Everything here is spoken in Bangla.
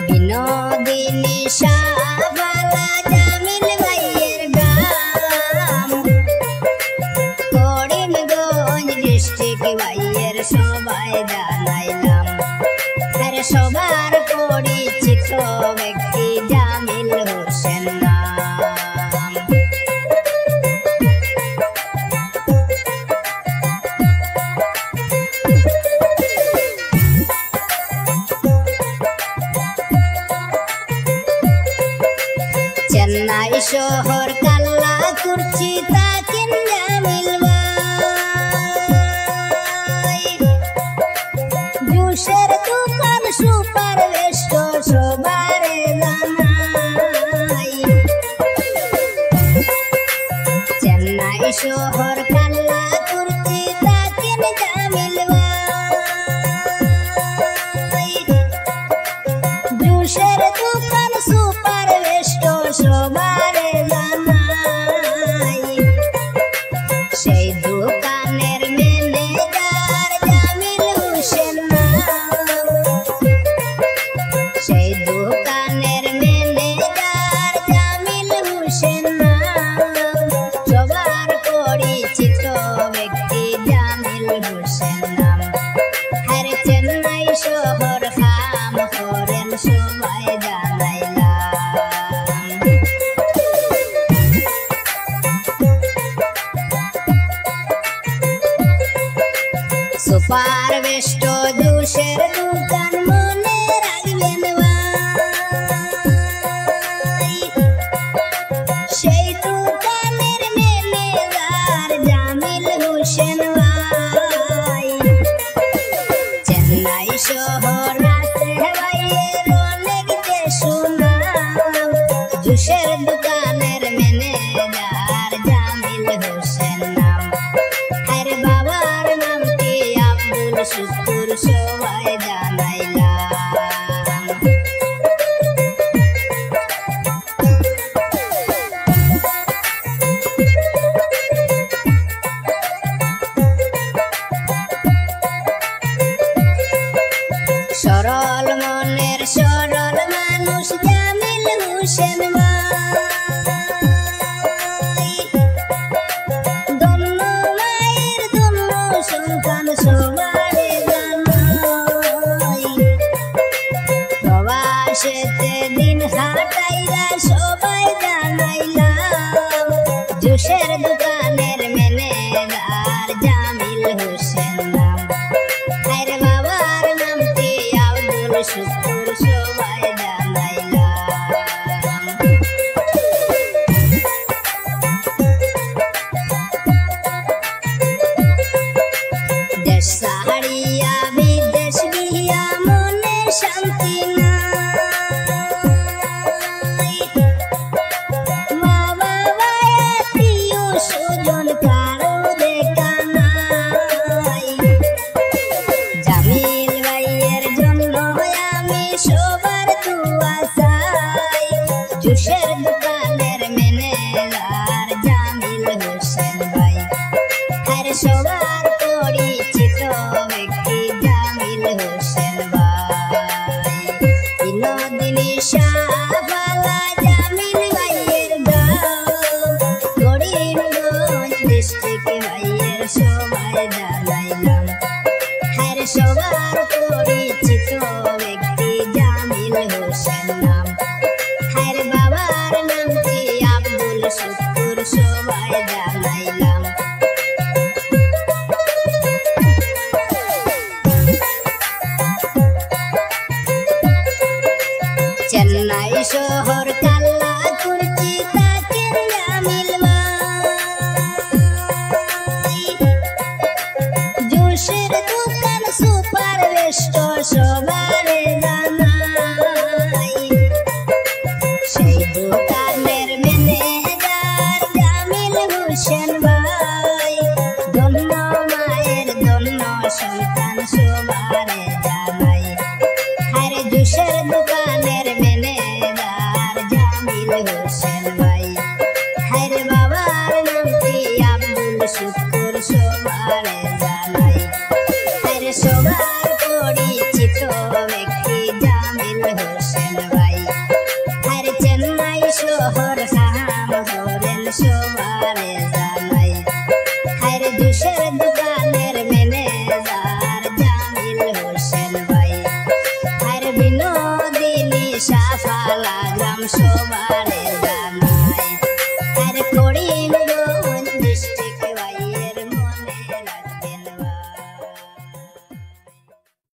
বিনোদিনী শাহবালা জামিল ভাইয়ের গ্রাম করিমগঞ্জ ডিস্ট্রিক্ট ভাইয়ের সবাই জানাইলাম। আরে সবার পরিচিত ব্যক্তি জামিল হোসেন নাম। চেন্নাই শহর কাল্লা কুর্চি তাকিন জামিল ভাই, জুসের দোকান সুপার বেস্ট সবার জানাই। চেন্নাই শহর কাল্লা কুর্চি তাকিন জামিল ভাই, জুসের দোকান সুপার বেস্ট সবার জানাই। সেই দোকানের ম্যানেজার জামিল হোসেন নাম। সেই দোকানের ম্যানেজার জামিল হোসেন নাম। সবার পরিচিত ব্যক্তি জামিল হোসেন নাম। আর চেন্নাই শহর কাম করেন সবাই জানাইলাম। সুপার বেস্ট জুসের দোকান মনে রাখবেন ভাই, সেই দোকানের ম্যানেজার জামিল হোসেন ভাই। চেন্নাই শহর আছে ভাইয়ের অনেক সুনাম, জুসের দোকানের ম্যানেজার জামিল হোসেন নাম। আর বাবার নামটি আব্দুল শুকুর সবাই জানাইলাম। সরল মনের সরল মানুষ জামিল হোসেন ভাই, ধন্য মায়ের ধন্য সন্তান সবার জানাই। প্রবাসেতে দিন কাটাইলা সবাই জানাইলাম। জুসের দোকানের ম্যানেজার জামিল হোসেন নাম। আরে বাবার নামটি আব্দুল শুকুর সবাই জানাইলাম। দেশ ছাড়িয়া বিদেশ গিয়া মনে শান্তি নাই। মা বাবা আত্মীয় স্বজন কারো দেখা নাই। জামিল ভাইয়ের জন্য আমি সবার দোয়া চাই। জুসের দোকানের ম্যানেজার জামিল হোসেন ভাই। আর সবার পরিচিত ব্যক্তি জামিল হোসেন ভাই। বিনোদিনী শাহবালা জামিল ভাইয়ের গ্রাম করিমগঞ্জ ডিস্ট্রিক্ট ভাইয়ের সবাই জানাইলাম। আর সবার পরিচিত ব্যক্তি জামিল হোসেন নাম। আর বাবার নামটি আব্দুল শুকুর সবাই জানাইলাম। চেন্নাই শহর কাল্লা কুর্চি তাকিন জামিল ভাই, জুসের দোকান সুপার বেস্ট সবার জানাই। সেই দোকানের ম্যানেজার জামিল হোসেন ভাই, ধন্য মায়ের ধন্য সন্তান সবার জানাই। আর জুসের দোকানের ম্যানেজার জামিল হোসেন ভাই। আর বাবার নামটি আব্দুল শুকুর সবার জানাই। আর সবার পরিচিত ব্যক্তি জামিল হোসেন। সমান